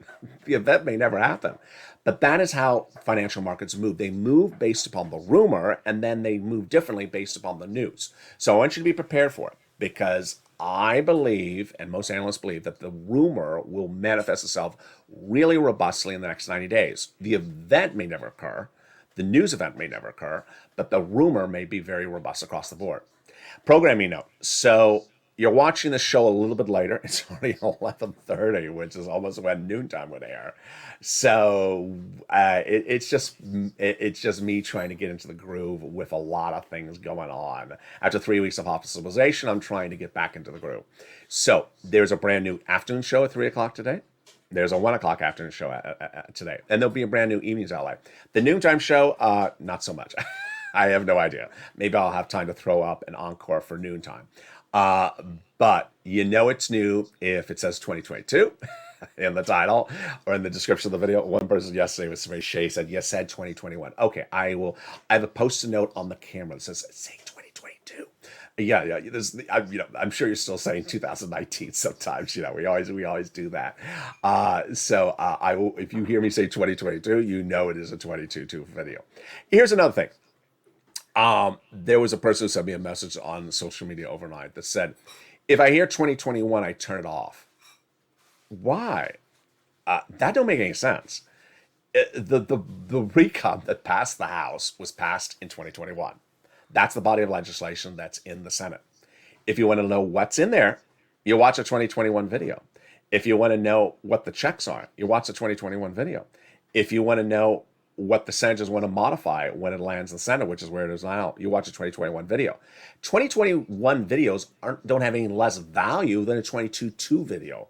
The event may never happen. But that is how financial markets move. They move based upon the rumor, and then they move differently based upon the news. So I want you to be prepared for it, because I believe, and most analysts believe, that the rumor will manifest itself really robustly in the next 90 days. The event may never occur. The news event may never occur, but the rumor may be very robust across the board. Programming note. So you're watching the show a little bit later. It's already 11:30, which is almost when noontime would air. So it's just me trying to get into the groove with a lot of things going on. After 3 weeks of hospitalization, I'm trying to get back into the groove. So there's a brand new afternoon show at 3 o'clock today. There's a 1 o'clock afternoon show today. And there'll be a brand new evenings LA. The noontime show, not so much. I have no idea. Maybe I'll have time to throw up an encore for noontime. But you know it's new if it says 2022 in the title or in the description of the video. One person yesterday was very Shay said, "You said 2021." Okay, I have a post-it note on the camera that says, "Say 2022." Yeah. I'm sure you're still saying 2019 sometimes. We always do that. So I will. If you hear me say 2022, you know it is a 2022 video. Here's another thing. There was a person who sent me a message on social media overnight that said, if I hear 2021, I turn it off. Why? That don't make any sense. The recon that passed the House was passed in 2021. That's the body of legislation that's in the Senate. If you want to know what's in there, you watch a 2021 video. If you want to know what the checks are, you watch the 2021 video. If you want to know what the senators want to modify when it lands in the Senate, which is where it is now, you watch a 2021 video. 2021 videos don't have any less value than a 22.2 video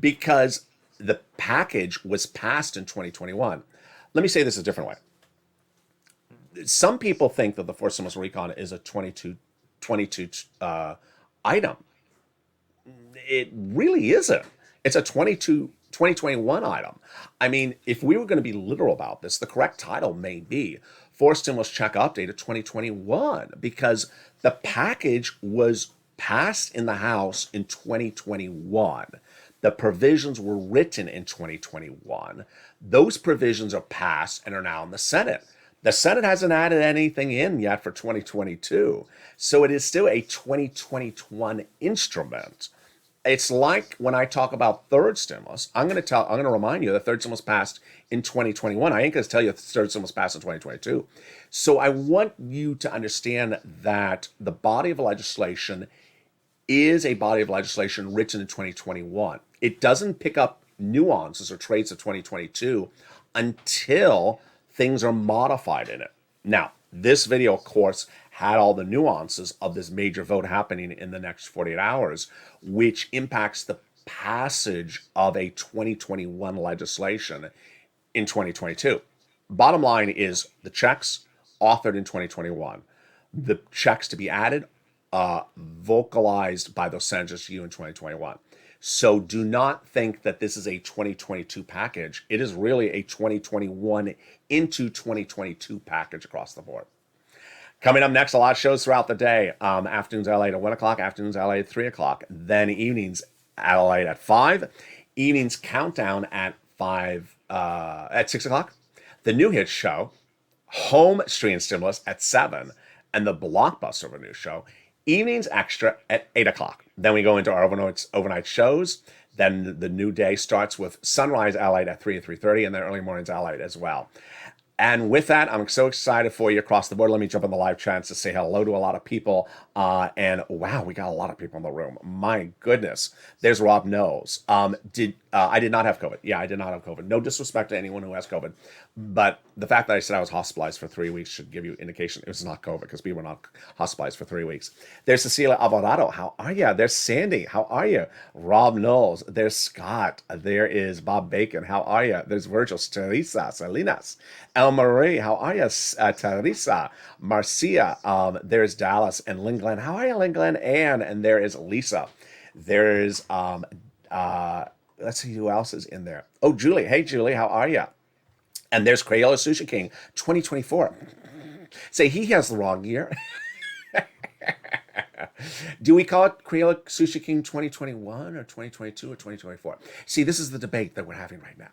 because the package was passed in 2021. Let me say this a different way. Some people think that the forced stimulus recon is a 22 item. It really isn't. It's a 2021 item. I mean, if we were going to be literal about this, the correct title may be Forced Stimulus Check Update of 2021 because the package was passed in the House in 2021. The provisions were written in 2021. Those provisions are passed and are now in the Senate. The Senate hasn't added anything in yet for 2022. So it is still a 2021 instrument. It's like when I talk about third stimulus, I'm going to remind you that third stimulus passed in 2021. I ain't going to tell you the third stimulus passed in 2022. So I want you to understand that the body of legislation is a body of legislation written in 2021. It doesn't pick up nuances or traits of 2022 until things are modified in it. Now, this video, of course, had all the nuances of this major vote happening in the next 48 hours, which impacts the passage of a 2021 legislation in 2022. Bottom line is the checks authored in 2021, the checks to be added, vocalized by those senators to you in 2021. So do not think that this is a 2022 package. It is really a 2021 into 2022 package across the board. Coming up next, a lot of shows throughout the day. Afternoons LA at 1 o'clock, afternoons LA at 3 o'clock, then evenings LA at 5, evenings countdown at 6 o'clock, the New Hits show, Home Stream Stimulus at 7, and the Blockbuster of a new show, evenings extra at 8 o'clock. Then we go into our overnight shows. Then the new day starts with Sunrise LA at 3 and 3:30, and then early mornings LA as well. And with that, I'm so excited for you across the board. Let me jump on the live chat to say hello to a lot of people. And wow, we got a lot of people in the room. My goodness. There's Rob Knowles. I did not have COVID. Yeah, I did not have COVID. No disrespect to anyone who has COVID. But the fact that I said I was hospitalized for 3 weeks should give you indication it was not COVID because we were not hospitalized for 3 weeks. There's Cecilia Alvarado. How are you? There's Sandy. How are you? Rob Knowles. There's Scott. There is Bob Bacon. How are you? There's Virgil, Teresa, Salinas. El Marie, how are you? Teresa, Marcia, there's Dallas and Lynn Glenn. How are you, Lynn Glenn? And there is Lisa. There's, let's see who else is in there. Oh, Julie. Hey, Julie, how are you? And there's Crayola Sushi King 2024. Say he has the wrong year. Do we call it Crayola Sushi King 2021 or 2022 or 2024? See, this is the debate that we're having right now.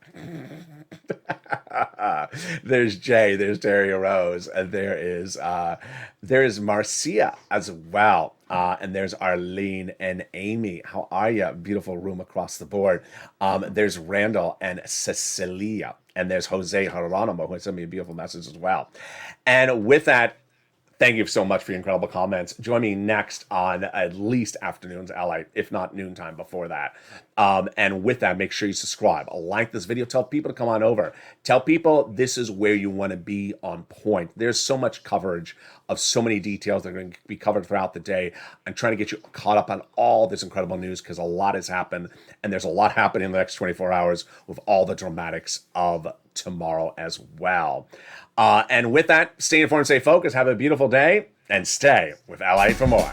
There's Jay, there's Daria Rose, and there is Marcia as well. And there's Arlene and Amy. How are you? Beautiful room across the board. There's Randall and Cecilia. And there's Jose Geronimo, who sent me a beautiful message as well. And with that, thank you so much for your incredible comments. Join me next on at least afternoons LA, if not noontime before that. And with that, make sure you subscribe. Like this video. Tell people to come on over. Tell people this is where you want to be on point. There's so much coverage of so many details that are going to be covered throughout the day. I'm trying to get you caught up on all this incredible news because a lot has happened. And there's a lot happening in the next 24 hours with all the dramatics of tomorrow as well. And with that, stay informed, stay focused, have a beautiful day, and stay with LA for more.